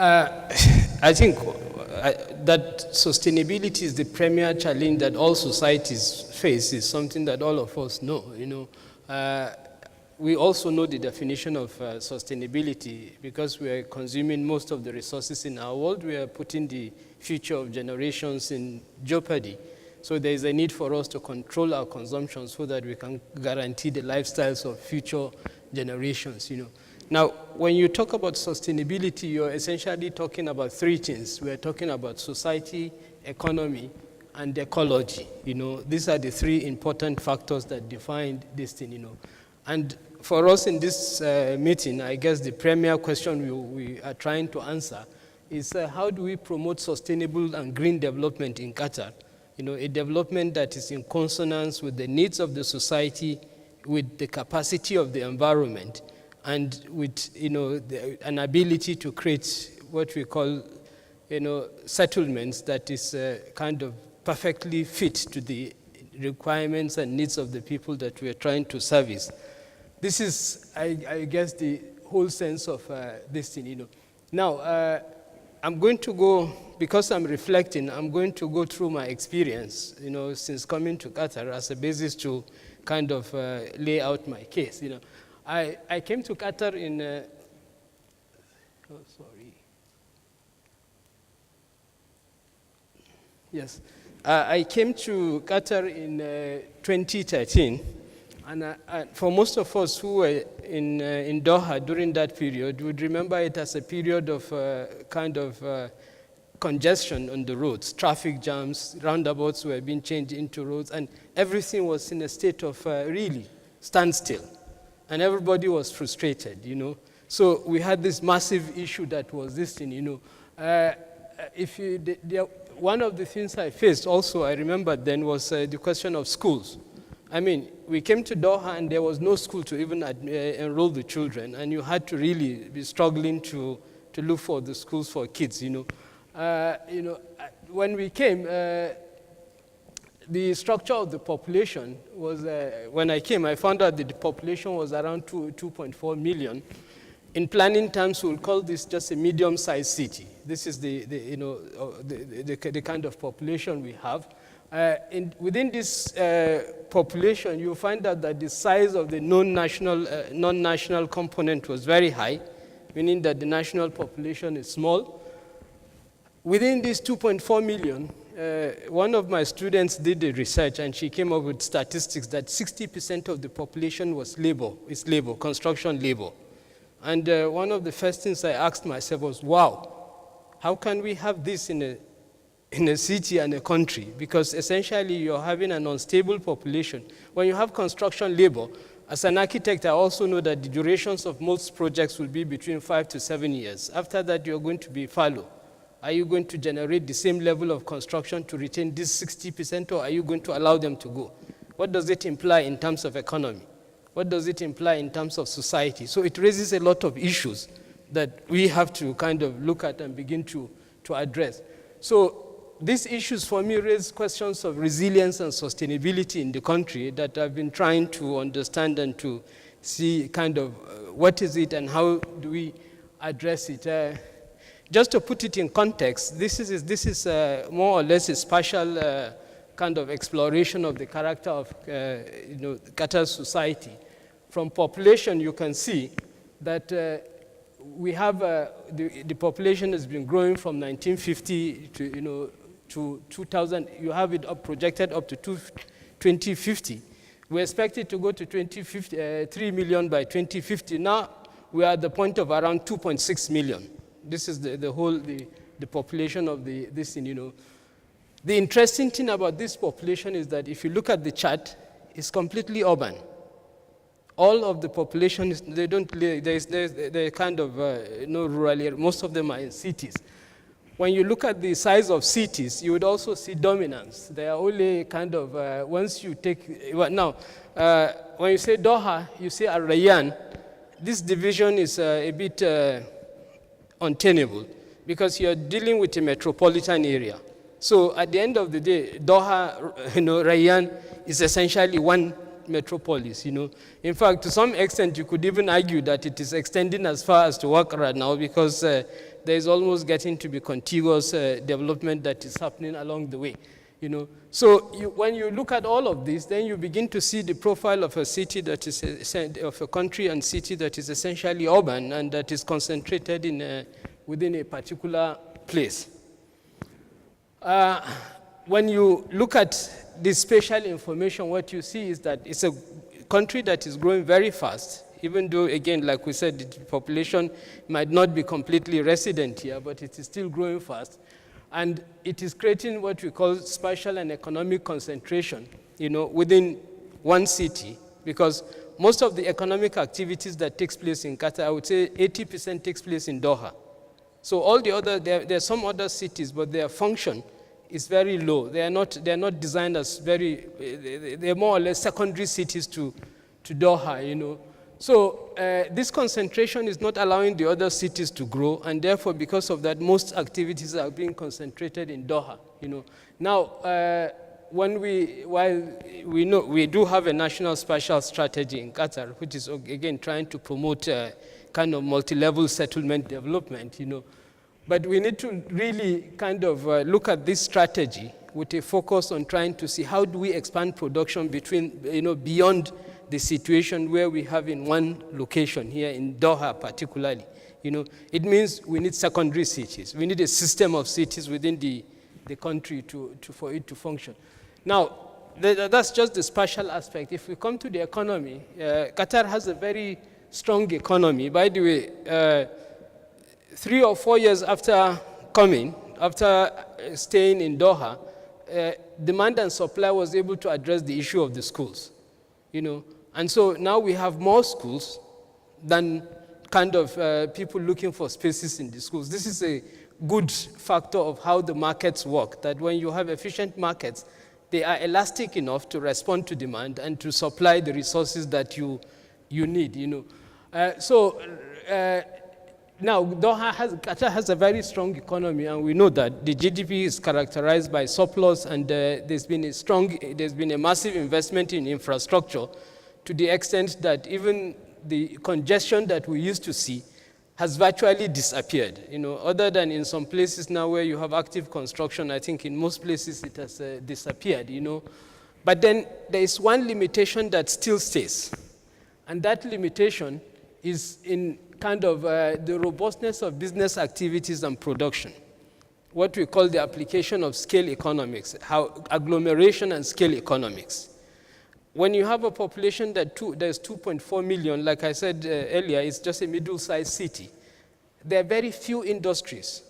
I think that sustainability is the premier challenge that all societies face. Is something that all of us know. We also know the definition of sustainability because we are consuming most of the resources in our world. We are putting the future of generations in jeopardy. So there is a need for us to control our consumption so that we can guarantee the lifestyles of future generations. Now, when you talk about sustainability, you're essentially talking about three things. We're talking about society, economy, and ecology. These are the three important factors that define this thing. And for us in this meeting, I guess the premier question we are trying to answer is how do we promote sustainable and green development in Qatar? A development that is in consonance with the needs of the society, with the capacity of the environment, and with an ability to create what we call settlements that is kind of perfectly fit to the requirements and needs of the people that we are trying to service. This is, I guess, the whole sense of this thing. Now, I'm going to go, because I'm reflecting, I'm going to go through my experience, since coming to Qatar as a basis to kind of lay out my case. I came to Qatar in, Yes, I came to Qatar in 2013, and for most of us who were in Doha during that period, would remember it as a period of kind of congestion on the roads, traffic jams, roundabouts were being changed into roads, and everything was in a state of really standstill, and everybody was frustrated, So we had this massive issue that was this thing, one of the things I faced also, I remember then, was the question of schools. I mean, we came to Doha and there was no school to even enroll the children, and you had to really be struggling to look for the schools for kids, When we came, the structure of the population was, when I came, I found out that the population was around 2.4 million. In planning terms, we'll call this just a medium-sized city. This is the kind of population we have. Within this population, you find out that the size of the non-national component was very high, meaning that the national population is small. Within these 2.4 million, one of my students did the research, and she came up with statistics that 60% of the population was labor, construction labor. And one of the first things I asked myself was, wow, how can we have this in a city and a country? Because essentially you're having an unstable population. When you have construction labor, as an architect, I also know that the durations of most projects will be between 5 to 7 years. After that, you're going to be fallow. Are you going to generate the same level of construction to retain this 60%, or are you going to allow them to go? What does it imply in terms of economy? What does it imply in terms of society? So it raises a lot of issues that we have to kind of look at and begin to address. So these issues for me raise questions of resilience and sustainability in the country that I've been trying to understand and to see kind of what is it and how do we address it. Just to put it in context, this is more or less a spatial kind of exploration of the character of Qatar's society. From population, you can see that we have the population has been growing from 1950 to 2000. You have it projected up to 2050. We expect it to go to 3 million by 2050. Now we are at the point of around 2.6 million. This is the population of this thing. The interesting thing about this population is that if you look at the chart, it's completely urban. All of the population, they don't live, they're kind of rural area. Most of them are in cities. When you look at the size of cities, you would also see dominance. They are only kind of, once you take, now, when you say Doha, you say Al Rayyan, this division is a bit untenable because you're dealing with a metropolitan area. So at the end of the day, Doha, Rayyan is essentially one metropolis, In fact, to some extent, you could even argue that it is extending as far as to Wakra now because there is almost getting to be contiguous development that is happening along the way. So when you look at all of this, then you begin to see the profile of a city that is, of a country and city that is essentially urban and that is concentrated within a particular place. When you look at this spatial information, what you see is that it's a country that is growing very fast, even though, again, like we said, the population might not be completely resident here, but it is still growing fast. And it is creating what we call spatial and economic concentration, within one city, because most of the economic activities that takes place in Qatar, I would say 80% takes place in Doha. So all the other, there are some other cities, but their function is very low. They are not designed as they're more or less secondary cities to Doha, So this concentration is not allowing the other cities to grow, and therefore, because of that, most activities are being concentrated in Doha. Now, while we know we do have a national spatial strategy in Qatar, which is again trying to promote kind of multi-level settlement development, but we need to really kind of look at this strategy with a focus on trying to see how do we expand production beyond the situation where we have in one location here in Doha particularly. It means we need secondary cities. We need a system of cities within the country for it to function. Now, that's just the spatial aspect. If we come to the economy, Qatar has a very strong economy. By the way, 3 or 4 years after staying in Doha, demand and supply was able to address the issue of the schools, And so now we have more schools than kind of people looking for spaces in the schools. This is a good factor of how the markets work, that when you have efficient markets, they are elastic enough to respond to demand and to supply the resources that you need, Now, Qatar has a very strong economy, and we know that the GDP is characterized by surplus, and there's been a massive investment in infrastructure to the extent that even the congestion that we used to see has virtually disappeared. Other than in some places now where you have active construction, I think in most places it has disappeared. But then there is one limitation that still stays, and that limitation is in kind of the robustness of business activities and production, what we call the application of scale economics, agglomeration and scale economics. When you have a population there's 2.4 million, like I said earlier, it's just a middle-sized city. There are very few industries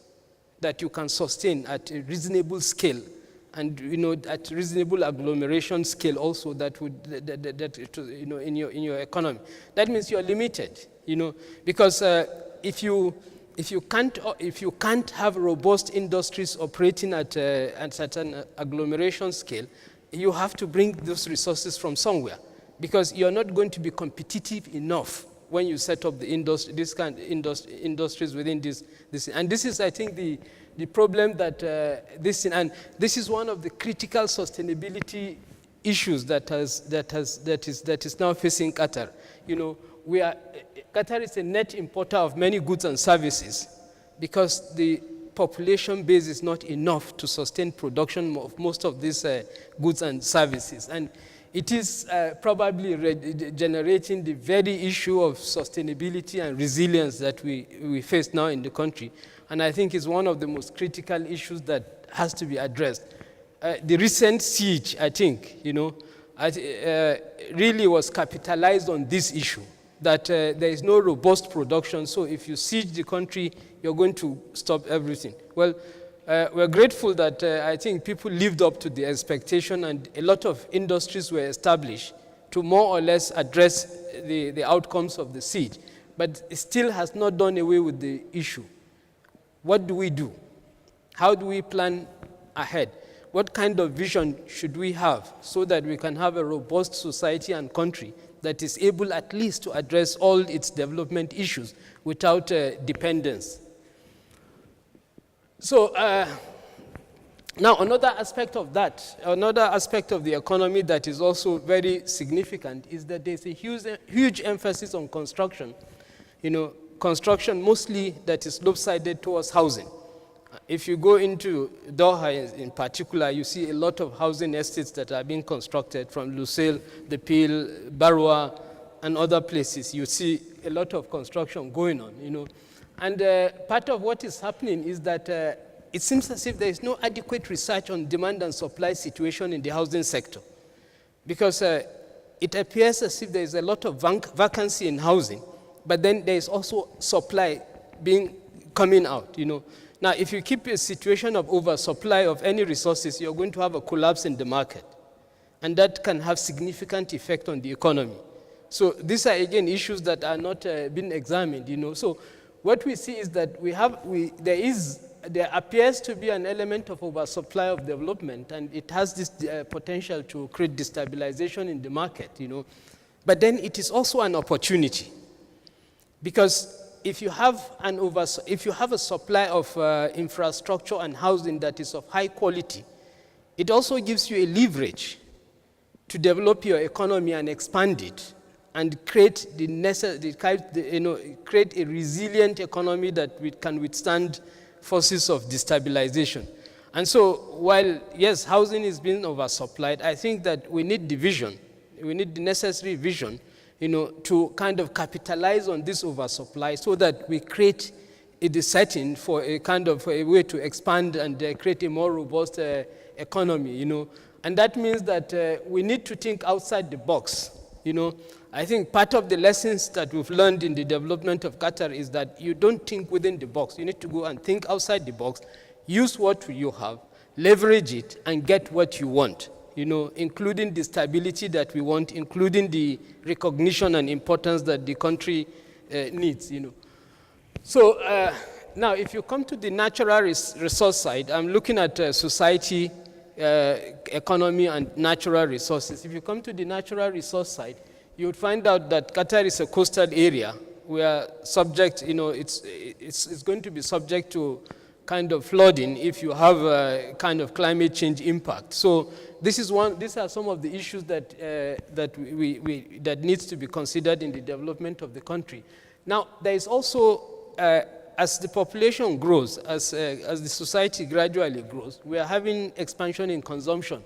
that you can sustain at a reasonable scale, and at reasonable agglomeration scale also in your economy. That means you're limited. Because if you can't have robust industries operating at an agglomeration scale, you have to bring those resources from somewhere, because you're not going to be competitive enough when you set up the industries within this. And this is, I think, the problem that this is one of the critical sustainability issues that is now facing Qatar. Qatar is a net importer of many goods and services because the population base is not enough to sustain production of most of these goods and services. And it is probably generating the very issue of sustainability and resilience that we face now in the country. And I think it's one of the most critical issues that has to be addressed. The recent siege, I think, really was capitalized on this issue, that there is no robust production, so if you siege the country, you're going to stop everything. Well, we're grateful that I think people lived up to the expectation, and a lot of industries were established to more or less address the outcomes of the siege, but it still has not done away with the issue. What do we do? How do we plan ahead? What kind of vision should we have so that we can have a robust society and country that is able at least to address all its development issues without dependence? So now another aspect of the economy that is also very significant is that there's a huge emphasis on construction. construction mostly that is lopsided towards housing. If you go into Doha in particular, you see a lot of housing estates that are being constructed from Lusail, The Peel, Barwa, and other places. You see a lot of construction going on, And part of what is happening is that it seems as if there is no adequate research on demand and supply situation in the housing sector. Because it appears as if there is a lot of vacancy in housing, but then there is also supply coming out, Now, if you keep a situation of oversupply of any resources, you're going to have a collapse in the market. And that can have significant effect on the economy. So these are, again, issues that are not being examined, So what we see is that there appears to be an element of oversupply of development, and it has this potential to create destabilization in the market, But then it is also an opportunity, because if you have a supply of infrastructure and housing that is of high quality, it also gives you a leverage to develop your economy and expand it, and create create a resilient economy that can withstand forces of destabilization. And so, while yes, housing is being oversupplied, I think that we need the vision, we need the necessary vision, to kind of capitalize on this oversupply so that we create the setting for a kind of a way to expand and create a more robust economy, And that means that we need to think outside the box, I think part of the lessons that we've learned in the development of Qatar is that you don't think within the box. You need to go and think outside the box, use what you have, leverage it, and get what you want. Including the stability that we want, including the recognition and importance that the country needs, So now, if you come to the natural resource side, I'm looking at society, economy, and natural resources. If you come to the natural resource side, you would find out that Qatar is a coastal area. We are subject, it's going to be subject to kind of flooding if you have a kind of climate change impact. So these are some of the issues that that needs to be considered in the development of the country. Now, there is also, as the population grows, as the society gradually grows, we are having expansion in consumption.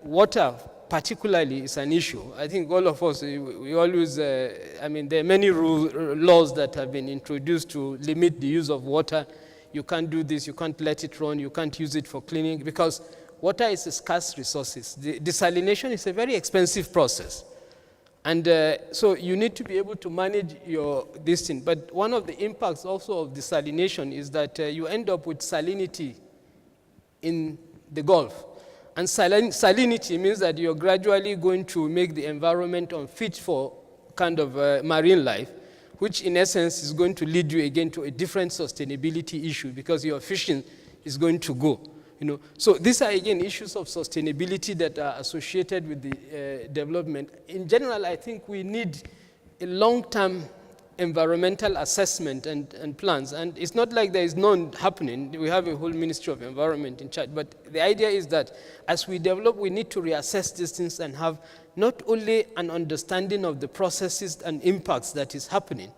Water, particularly, is an issue. I think all of us, we always, there are many laws that have been introduced to limit the use of water. You can't do this, you can't let it run, you can't use it for cleaning, because water is a scarce resource. Desalination is a very expensive process. And so you need to be able to manage this thing. But one of the impacts also of desalination is that you end up with salinity in the Gulf. And salinity means that you're gradually going to make the environment unfit for kind of marine life, which in essence is going to lead you again to a different sustainability issue, because your fishing is going to go. So these are again issues of sustainability that are associated with the development. In general, I think we need a long-term environmental assessment and plans. And it's not like there is none happening. We have a whole Ministry of Environment in charge. But the idea is that as we develop, we need to reassess these things and have not only an understanding of the processes and impacts that is happening,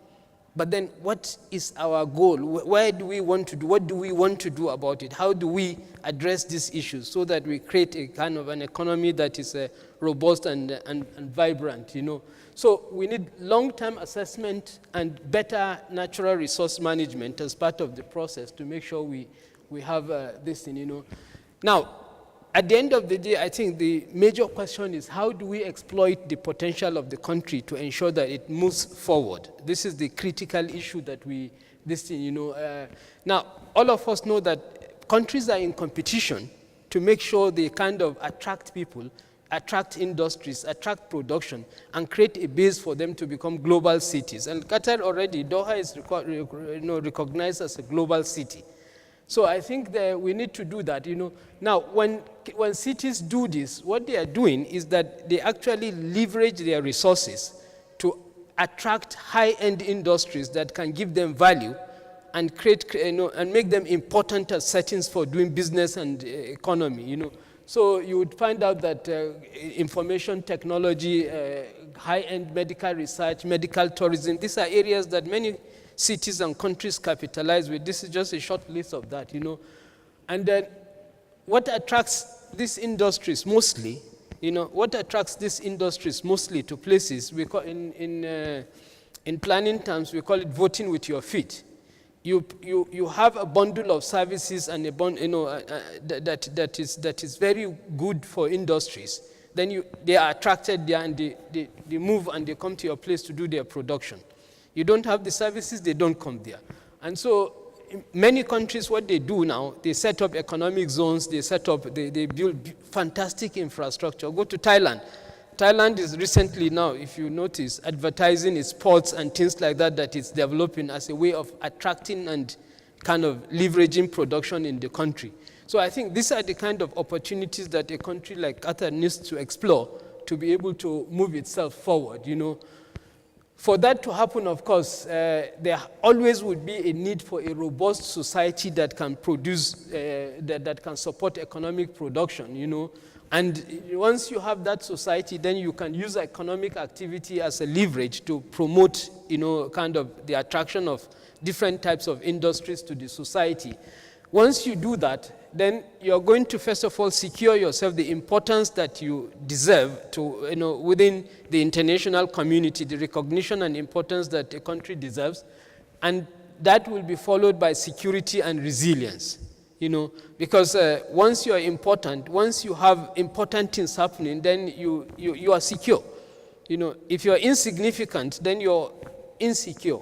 but then what is our goal? Where do we want to do? What do we want to do about it? How do we address these issues so that we create a kind of an economy that is robust and vibrant, So we need long-term assessment and better natural resource management as part of the process to make sure we have this thing, Now, at the end of the day, I think the major question is how do we exploit the potential of the country to ensure that it moves forward? This is the critical issue that Now, all of us know that countries are in competition to make sure they kind of attract people, attract industries, attract production, and create a base for them to become global cities. And Qatar already, Doha is recognized as a global city. So I think that we need to do that, Now, when cities do this, what they are doing is that they actually leverage their resources to attract high-end industries that can give them value and create, and make them important as settings for doing business and economy, So you would find out that information technology high-end medical research, medical tourism. These are areas that many cities and countries capitalize with. This is just a short list of that, And then what attracts these industries mostly, what attracts these industries mostly to places, we call in planning terms, we call it voting with your feet. You have a bundle of services and that is very good for industries. Then they are attracted there and they move and they come to your place to do their production. You don't have the services, they don't come there. And so in many countries, what they do now, they set up economic zones, they build fantastic infrastructure. Go to Thailand. Thailand is recently now, if you notice, advertising its ports and things like that it's developing as a way of attracting and kind of leveraging production in the country. So I think these are the kind of opportunities that a country like Qatar needs to explore to be able to move itself forward, For that to happen, of course, there always would be a need for a robust society that can produce, that can support economic production, And once you have that society, then you can use economic activity as a leverage to promote, kind of the attraction of different types of industries to the society. Once you do that, then you're going to, first of all, secure yourself the importance that you deserve to, within the international community, the recognition and importance that a country deserves. And that will be followed by security and resilience. Because once you are important, once you have important things happening, then you are secure. If you're insignificant, then you're insecure,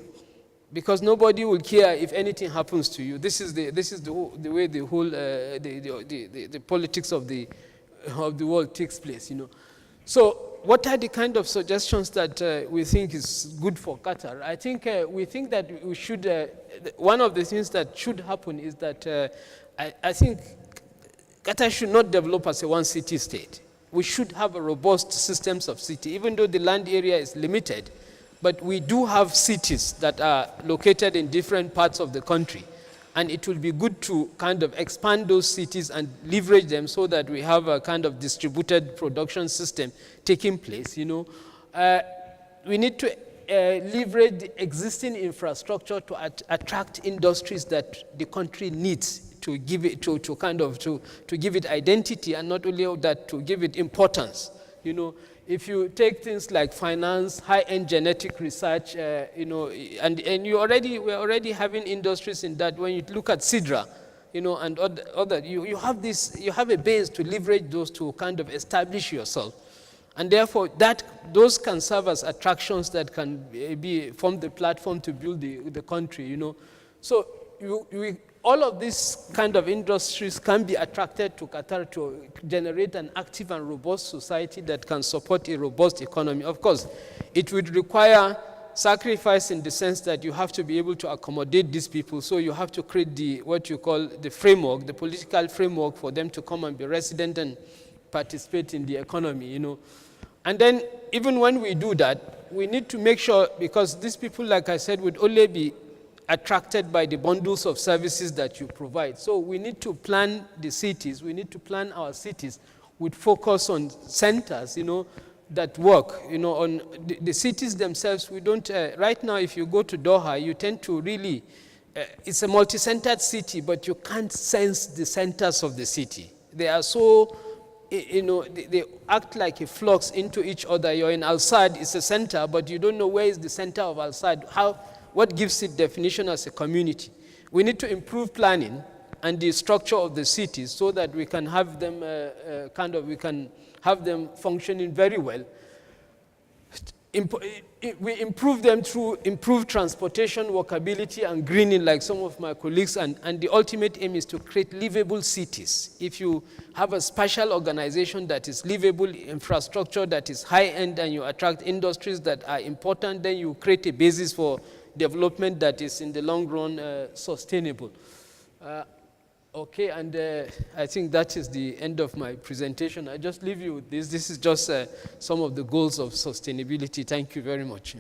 because nobody will care if anything happens to you. This is the way the whole the politics of the world takes place. So what are the kind of suggestions that we think is good for Qatar? I think we think that we should. One of the things that should happen is that. I think Qatar should not develop as a one-city state. We should have a robust systems of city, even though the land area is limited. But we do have cities that are located in different parts of the country. And it will be good to kind of expand those cities and leverage them so that we have a kind of distributed production system taking place. We need to leverage the existing infrastructure to attract industries that the country needs, to give it to give it identity, and not only that, to give it importance. If you take things like finance, high-end genetic research, and we're already having industries in that. When you look at Sidra, and other, you have a base to leverage those to kind of establish yourself, and therefore those can serve as attractions that can form the platform to build the country. So all of these kind of industries can be attracted to Qatar to generate an active and robust society that can support a robust economy. Of course, it would require sacrifice in the sense that you have to be able to accommodate these people. So you have to create what you call the framework, the political framework for them to come and be resident and participate in the economy, And then even when we do that, we need to make sure, because these people, like I said, would only be attracted by the bundles of services that you provide. So we need to plan the cities, we need to plan our cities with focus on centers, that work, on the cities themselves. We don't, right now if you go to Doha, you tend to really, it's a multi-centered city, but you can't sense the centers of the city. They are so, they act like a flux into each other. You're in Al-Sad, it's a center, but you don't know where is the center of Al-Sad. What gives it definition as a community? We need to improve planning and the structure of the cities so that we can have them we can have them functioning very well. We improve them through improved transportation, walkability, and greening, like some of my colleagues, and the ultimate aim is to create livable cities. If you have a special organization that is livable, infrastructure that is high-end, and you attract industries that are important, then you create a basis for development that is in the long run sustainable. Okay, and I think that is the end of my presentation. I just leave you with this. This is just some of the goals of sustainability. Thank you very much.